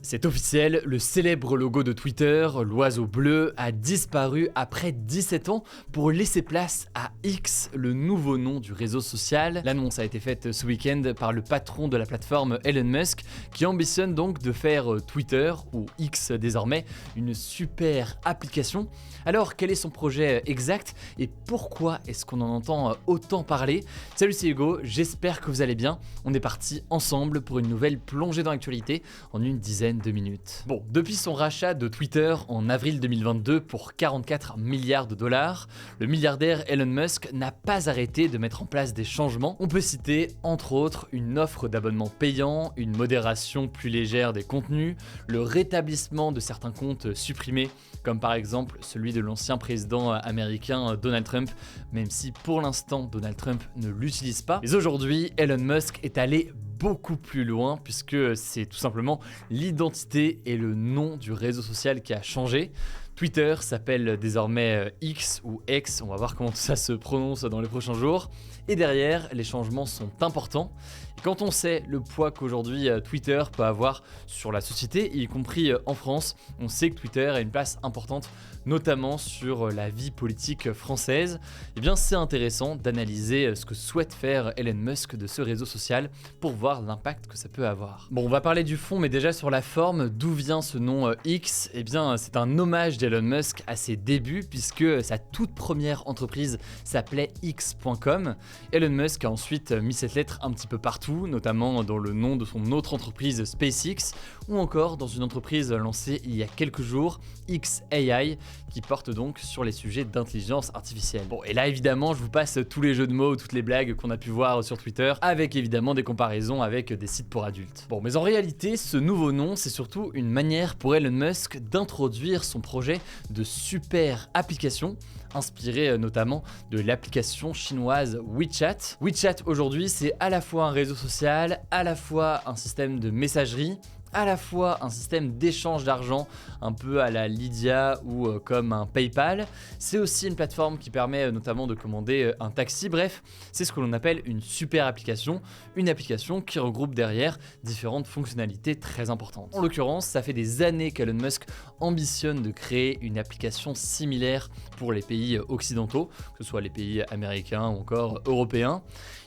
C'est officiel, le célèbre logo de Twitter, l'oiseau bleu, a disparu après 17 ans pour laisser place à X, le nouveau nom du réseau social. L'annonce a été faite ce week-end par le patron de la plateforme Elon Musk, qui ambitionne donc de faire Twitter, ou X désormais, une super application. Alors quel est son projet exact et pourquoi est-ce qu'on en entend autant parler? Salut, c'est Hugo, j'espère que vous allez bien. On est parti ensemble pour une nouvelle plongée dans l'actualité en une dizaine de minutes. Bon, depuis son rachat de Twitter en avril 2022 pour 44 milliards de dollars, le milliardaire Elon Musk n'a pas arrêté de mettre en place des changements. On peut citer entre autres une offre d'abonnement payant, une modération plus légère des contenus, le rétablissement de certains comptes supprimés, comme par exemple celui de l'ancien président américain Donald Trump, même si pour l'instant Donald Trump ne l'utilise pas. Mais aujourd'hui, Elon Musk est allé beaucoup plus loin puisque c'est tout simplement l'identité et le nom du réseau social qui a changé. Twitter s'appelle désormais X ou X, on va voir comment tout ça se prononce dans les prochains jours. Et derrière, les changements sont importants. Et quand on sait le poids qu'aujourd'hui Twitter peut avoir sur la société, y compris en France, on sait que Twitter a une place importante, notamment sur la vie politique française. Et bien c'est intéressant d'analyser ce que souhaite faire Elon Musk de ce réseau social pour voir l'impact que ça peut avoir. Bon, on va parler du fond, mais déjà sur la forme, d'où vient ce nom X? Eh bien c'est un hommage d'Elon Musk à ses débuts, puisque sa toute première entreprise s'appelait X.com. Elon Musk a ensuite mis cette lettre un petit peu partout, notamment dans le nom de son autre entreprise SpaceX, ou encore dans une entreprise lancée il y a quelques jours, XAI, qui porte donc sur les sujets d'intelligence artificielle. Bon, et là évidemment je vous passe tous les jeux de mots, toutes les blagues qu'on a pu voir sur Twitter, avec évidemment des comparaisons avec des sites pour adultes. Bon, mais en réalité ce nouveau nom c'est surtout une manière pour Elon Musk d'introduire son projet de super application, inspiré notamment de l'application chinoise WeChat. WeChat aujourd'hui c'est à la fois un réseau social, à la fois un système de messagerie, à la fois un système d'échange d'argent un peu à la Lydia ou comme un PayPal. C'est aussi une plateforme qui permet notamment de commander un taxi. Bref, c'est ce que l'on appelle une super application, une application qui regroupe derrière différentes fonctionnalités très importantes. En l'occurrence, ça fait des années qu'Elon Musk ambitionne de créer une application similaire pour les pays occidentaux, que ce soit les pays américains ou encore européens.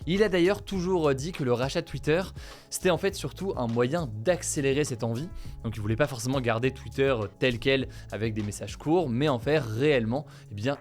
Il a d'ailleurs toujours dit que le rachat de Twitter, c'était en fait surtout un moyen d'accélérer cette envie. Donc il voulait pas forcément garder Twitter tel quel avec des messages courts, mais en faire réellement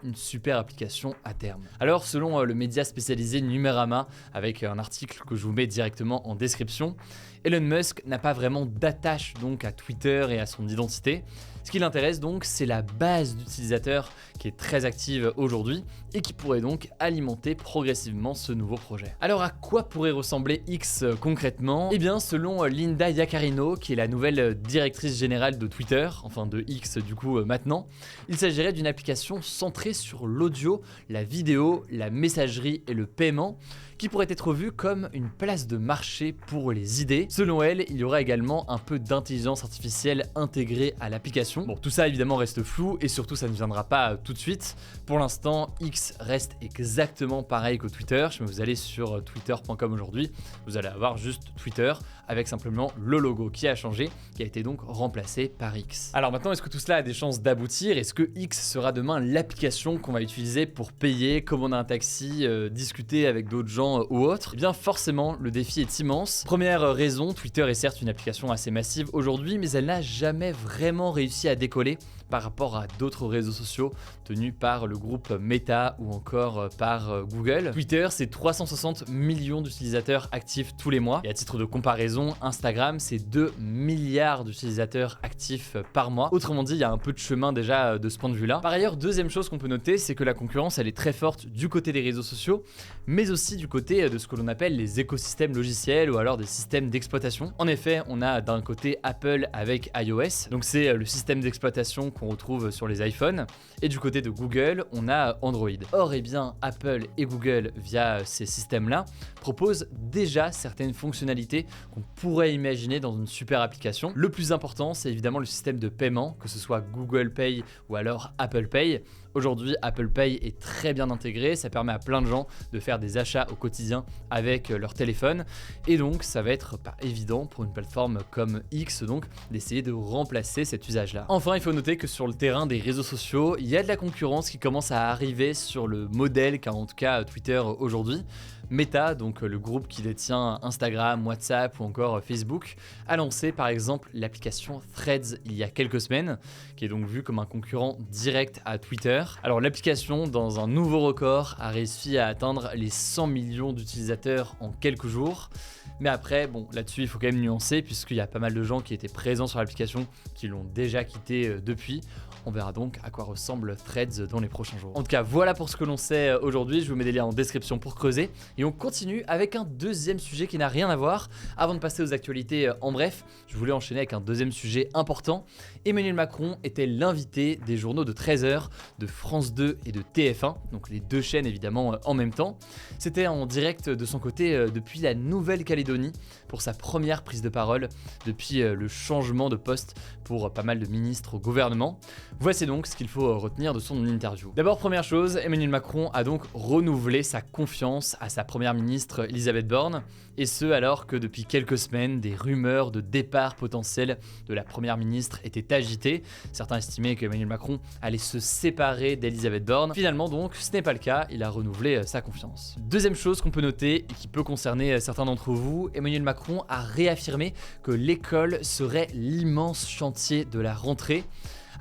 une super application à terme. Alors selon le média spécialisé Numérama, avec un article que je vous mets directement en description, Elon Musk n'a pas vraiment d'attache donc à Twitter et à son identité. Ce qui l'intéresse donc, c'est la base d'utilisateurs qui est très active aujourd'hui et qui pourrait donc alimenter progressivement ce nouveau projet. Alors à quoi pourrait ressembler X concrètement? Eh bien selon Linda Yaccarino, qui est la nouvelle directrice générale de Twitter, enfin de X du coup maintenant, il s'agirait d'une application centrée sur l'audio, la vidéo, la messagerie et le paiement, qui pourrait être vue comme une place de marché pour les idées. Selon elle, il y aura également un peu d'intelligence artificielle intégrée à l'application. Bon, tout ça évidemment reste flou et surtout ça ne viendra pas tout de suite. Pour l'instant, X reste exactement pareil que Twitter. Si vous allez sur twitter.com aujourd'hui, vous allez avoir juste Twitter avec simplement le logo qui a changé, qui a été donc remplacé par X. Alors maintenant, est-ce que tout cela a des chances d'aboutir? Est-ce que X sera demain l'application qu'on va utiliser pour payer, commander un taxi, discuter avec d'autres gens ou autres? Eh bien forcément, le défi est immense. Première raison, Twitter est certes une application assez massive aujourd'hui, mais elle n'a jamais vraiment réussi à décoller par rapport à d'autres réseaux sociaux tenus par le groupe Meta ou encore par Google. Twitter, c'est 360 millions d'utilisateurs actifs tous les mois. Et à titre de comparaison, Instagram, c'est 2 milliards d'utilisateurs actifs par mois. Autrement dit, il y a un peu de chemin déjà de ce point de vue-là. Par ailleurs, deuxième chose qu'on peut noter, c'est que la concurrence, elle est très forte du côté des réseaux sociaux, mais aussi du côté de ce que l'on appelle les écosystèmes logiciels ou alors des systèmes d'exploitation. En effet, on a d'un côté Apple avec iOS, donc c'est le système d'exploitation qu'on retrouve sur les iPhones, et du côté de Google, on a Android. Or, eh bien, Apple et Google, via ces systèmes-là, proposent déjà certaines fonctionnalités qu'on pourrait imaginer dans une super application. Le plus important, c'est évidemment le système de paiement, que ce soit Google Pay ou alors Apple Pay. Aujourd'hui, Apple Pay est très bien intégré, ça permet à plein de gens de faire des achats au quotidien avec leur téléphone, et donc ça va être pas évident pour une plateforme comme X donc d'essayer de remplacer cet usage-là. Enfin, il faut noter que sur le terrain des réseaux sociaux, il y a de la concurrence qui commence à arriver sur le modèle qu'a en tout cas Twitter aujourd'hui. Meta, donc le groupe qui détient Instagram, WhatsApp ou encore Facebook, a lancé par exemple l'application Threads il y a quelques semaines, qui est donc vue comme un concurrent direct à Twitter. Alors l'application, dans un nouveau record, a réussi à atteindre les 100 millions d'utilisateurs en quelques jours. Mais après, bon, là-dessus, il faut quand même nuancer, puisqu'il y a pas mal de gens qui étaient présents sur l'application, qui l'ont déjà quitté depuis. On verra donc à quoi ressemble Threads dans les prochains jours. En tout cas, voilà pour ce que l'on sait aujourd'hui. Je vous mets des liens en description pour creuser. Et on continue avec un deuxième sujet qui n'a rien à voir. Avant de passer aux actualités en bref, je voulais enchaîner avec un deuxième sujet important. Emmanuel Macron était l'invité des journaux de 13h, de France 2 et de TF1, donc les deux chaînes évidemment en même temps. C'était en direct de son côté depuis la Nouvelle-Calédonie pour sa première prise de parole depuis le changement de poste pour pas mal de ministres au gouvernement. Voici donc ce qu'il faut retenir de son interview. D'abord, première chose, Emmanuel Macron a donc renouvelé sa confiance à sa première ministre Elisabeth Borne, et ce alors que depuis quelques semaines, des rumeurs de départ potentiel de la première ministre étaient agitées. Certains estimaient qu'Emmanuel Macron allait se séparer d'Elisabeth Borne. Finalement donc, ce n'est pas le cas, il a renouvelé sa confiance. Deuxième chose qu'on peut noter et qui peut concerner certains d'entre vous, Emmanuel Macron a réaffirmé que l'école serait l'immense chantier de la rentrée,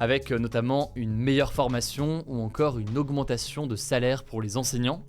avec notamment une meilleure formation ou encore une augmentation de salaire pour les enseignants.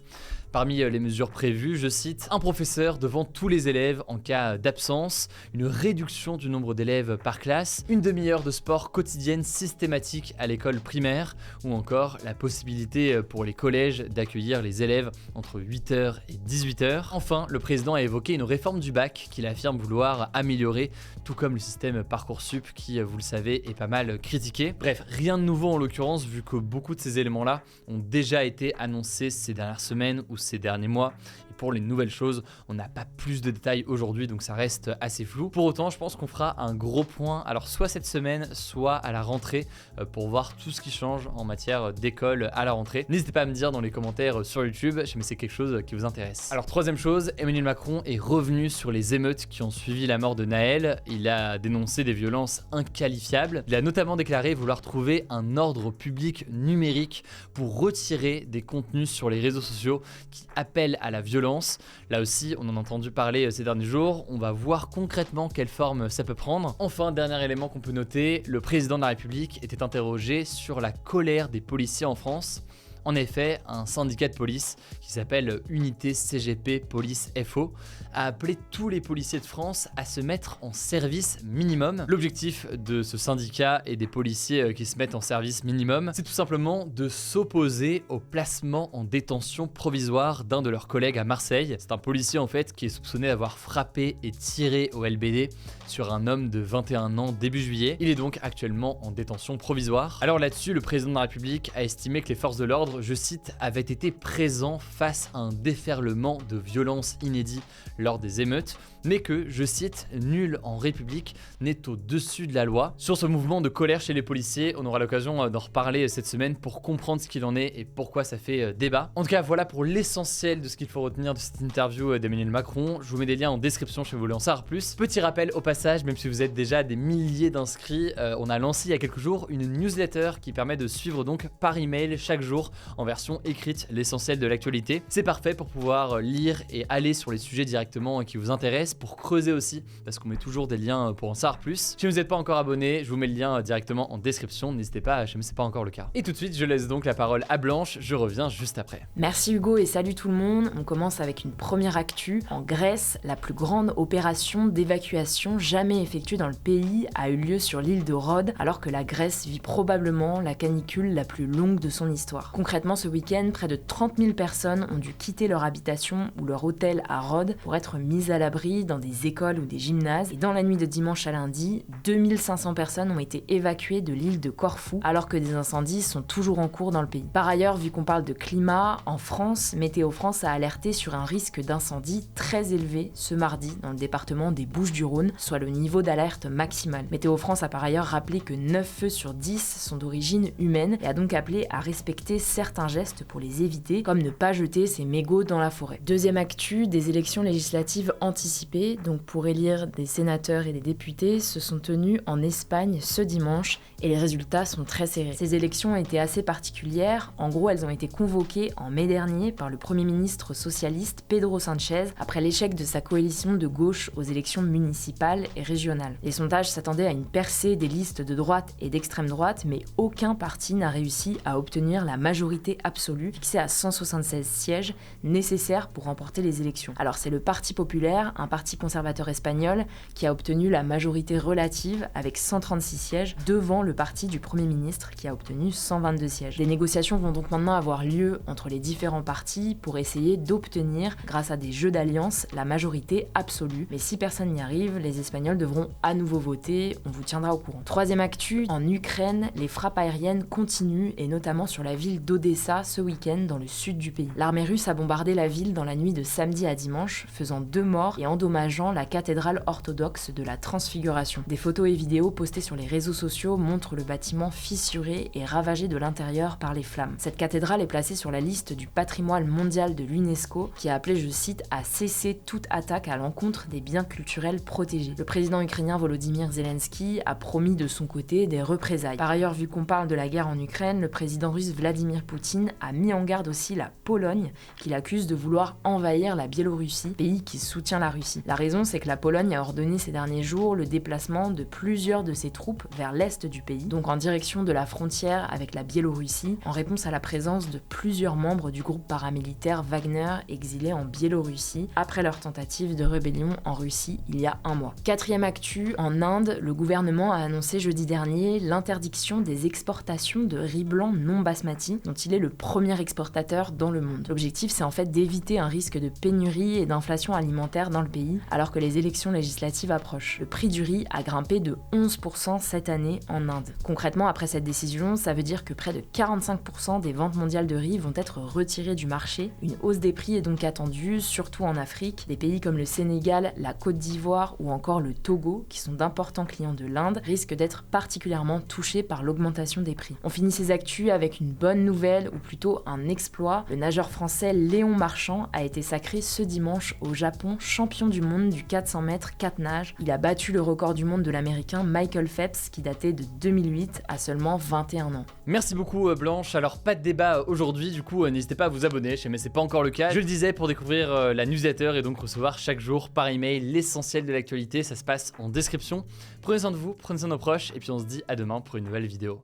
Parmi les mesures prévues, je cite, un professeur devant tous les élèves en cas d'absence, une réduction du nombre d'élèves par classe, une demi-heure de sport quotidienne systématique à l'école primaire, ou encore la possibilité pour les collèges d'accueillir les élèves entre 8h et 18h. Enfin, le président a évoqué une réforme du bac qu'il affirme vouloir améliorer, tout comme le système Parcoursup qui, vous le savez, est pas mal critiqué. Bref, rien de nouveau en l'occurrence, vu que beaucoup de ces éléments-là ont déjà été annoncés ces dernières semaines ou ces derniers mois. Et pour les nouvelles choses, on n'a pas plus de détails aujourd'hui, donc ça reste assez flou. Pour autant, je pense qu'on fera un gros point, alors soit cette semaine, soit à la rentrée, pour voir tout ce qui change en matière d'école à la rentrée. N'hésitez pas à me dire dans les commentaires sur YouTube si c'est quelque chose qui vous intéresse. Alors troisième chose, Emmanuel Macron est revenu sur les émeutes qui ont suivi la mort de Nahel. Il a dénoncé des violences inqualifiables. Il a notamment déclaré vouloir trouver un ordre public numérique pour retirer des contenus sur les réseaux sociaux qui appellent à la violence. Là aussi, on en a entendu parler ces derniers jours. On va voir concrètement quelle forme ça peut prendre. Enfin, dernier élément qu'on peut noter, le président de la République était interrogé sur la colère des policiers en France. En effet, un syndicat de police qui s'appelle Unité CGP Police FO a appelé tous les policiers de France à se mettre en service minimum. L'objectif de ce syndicat et des policiers qui se mettent en service minimum, c'est tout simplement de s'opposer au placement en détention provisoire d'un de leurs collègues à Marseille. C'est un policier en fait qui est soupçonné d'avoir frappé et tiré au LBD sur un homme de 21 ans début juillet. Il est donc actuellement en détention provisoire. Alors là-dessus, le président de la République a estimé que les forces de l'ordre, je cite, avait été présent face à un déferlement de violence inédit lors des émeutes, mais que, je cite, nul en République n'est au-dessus de la loi. Sur ce mouvement de colère chez les policiers, on aura l'occasion d'en reparler cette semaine pour comprendre ce qu'il en est et pourquoi ça fait débat. En tout cas, voilà pour l'essentiel de ce qu'il faut retenir de cette interview d'Emmanuel Macron. Je vous mets des liens en description si vous voulez en savoir plus. Petit rappel au passage, même si vous êtes déjà des milliers d'inscrits, on a lancé il y a quelques jours une newsletter qui permet de suivre donc par email chaque jour en version écrite l'essentiel de l'actualité. C'est parfait pour pouvoir lire et aller sur les sujets directement qui vous intéressent, pour creuser aussi, parce qu'on met toujours des liens pour en savoir plus. Si vous n'êtes pas encore abonné, je vous mets le lien directement en description, n'hésitez pas, je ne sais pas encore le cas. Et tout de suite, je laisse donc la parole à Blanche, je reviens juste après. Merci Hugo et salut tout le monde. On commence avec une première actu. En Grèce, la plus grande opération d'évacuation jamais effectuée dans le pays a eu lieu sur l'île de Rhodes, alors que la Grèce vit probablement la canicule la plus longue de son histoire. Concrètement, Concrètement, ce week-end, près de 30 000 personnes ont dû quitter leur habitation ou leur hôtel à Rhodes pour être mises à l'abri dans des écoles ou des gymnases. Et dans la nuit de dimanche à lundi, 2500 personnes ont été évacuées de l'île de Corfou, alors que des incendies sont toujours en cours dans le pays. Par ailleurs, vu qu'on parle de climat, en France, Météo France a alerté sur un risque d'incendie très élevé ce mardi dans le département des Bouches-du-Rhône, soit le niveau d'alerte maximal. Météo France a par ailleurs rappelé que 9 feux sur 10 sont d'origine humaine et a donc appelé à respecter certains gestes pour les éviter, comme ne pas jeter ses mégots dans la forêt. Deuxième actu, des élections législatives anticipées, donc pour élire des sénateurs et des députés, se sont tenues en Espagne ce dimanche et les résultats sont très serrés. Ces élections étaient assez particulières. En gros, elles ont été convoquées en mai dernier par le Premier ministre socialiste Pedro Sánchez après l'échec de sa coalition de gauche aux élections municipales et régionales. Les sondages s'attendaient à une percée des listes de droite et d'extrême droite, mais aucun parti n'a réussi à obtenir la majorité absolue, fixée à 176 sièges nécessaires pour remporter les élections. Alors c'est le Parti populaire, un parti conservateur espagnol, qui a obtenu la majorité relative avec 136 sièges devant le parti du Premier ministre qui a obtenu 122 sièges. Des négociations vont donc maintenant avoir lieu entre les différents partis pour essayer d'obtenir, grâce à des jeux d'alliance, la majorité absolue. Mais si personne n'y arrive, les Espagnols devront à nouveau voter, on vous tiendra au courant. Troisième actu, en Ukraine, les frappes aériennes continuent et notamment sur la ville d'Odessa ce week-end dans le sud du pays. L'armée russe a bombardé la ville dans la nuit de samedi à dimanche, faisant 2 morts et endommageant la cathédrale orthodoxe de la Transfiguration. Des photos et vidéos postées sur les réseaux sociaux montrent le bâtiment fissuré et ravagé de l'intérieur par les flammes. Cette cathédrale est placée sur la liste du patrimoine mondial de l'UNESCO qui a appelé, je cite, à cesser toute attaque à l'encontre des biens culturels protégés. Le président ukrainien Volodymyr Zelensky a promis de son côté des représailles. Par ailleurs, vu qu'on parle de la guerre en Ukraine, le président russe Vladimir Poutine a mis en garde aussi la Pologne, qu'il accuse de vouloir envahir la Biélorussie, pays qui soutient la Russie. La raison, c'est que la Pologne a ordonné ces derniers jours le déplacement de plusieurs de ses troupes vers l'est du pays, donc en direction de la frontière avec la Biélorussie, en réponse à la présence de plusieurs membres du groupe paramilitaire Wagner exilés en Biélorussie après leur tentative de rébellion en Russie il y a un mois. Quatrième actu, en Inde, le gouvernement a annoncé jeudi dernier l'interdiction des exportations de riz blanc non basmati, dont il est le premier exportateur dans le monde. L'objectif, c'est en fait d'éviter un risque de pénurie et d'inflation alimentaire dans le pays, alors que les élections législatives approchent. Le prix du riz a grimpé de 11% cette année en Inde. Concrètement, après cette décision, ça veut dire que près de 45% des ventes mondiales de riz vont être retirées du marché. Une hausse des prix est donc attendue, surtout en Afrique. Des pays comme le Sénégal, la Côte d'Ivoire ou encore le Togo, qui sont d'importants clients de l'Inde, risquent d'être particulièrement touchés par l'augmentation des prix. On finit ces actus avec une bonne nouvelle, ou plutôt un exploit. Le nageur français Léon Marchand a été sacré ce dimanche au Japon champion du monde du 400 mètres 4 nages. Il a battu le record du monde de l'américain Michael Phelps qui datait de 2008 à seulement 21 ans. Merci beaucoup Blanche, alors pas de débat aujourd'hui, du coup n'hésitez pas à vous abonner, mais c'est pas encore le cas. Je le disais, pour découvrir la newsletter et donc recevoir chaque jour par email l'essentiel de l'actualité, ça se passe en description. Prenez soin de vous, prenez soin de nos proches et puis on se dit à demain pour une nouvelle vidéo.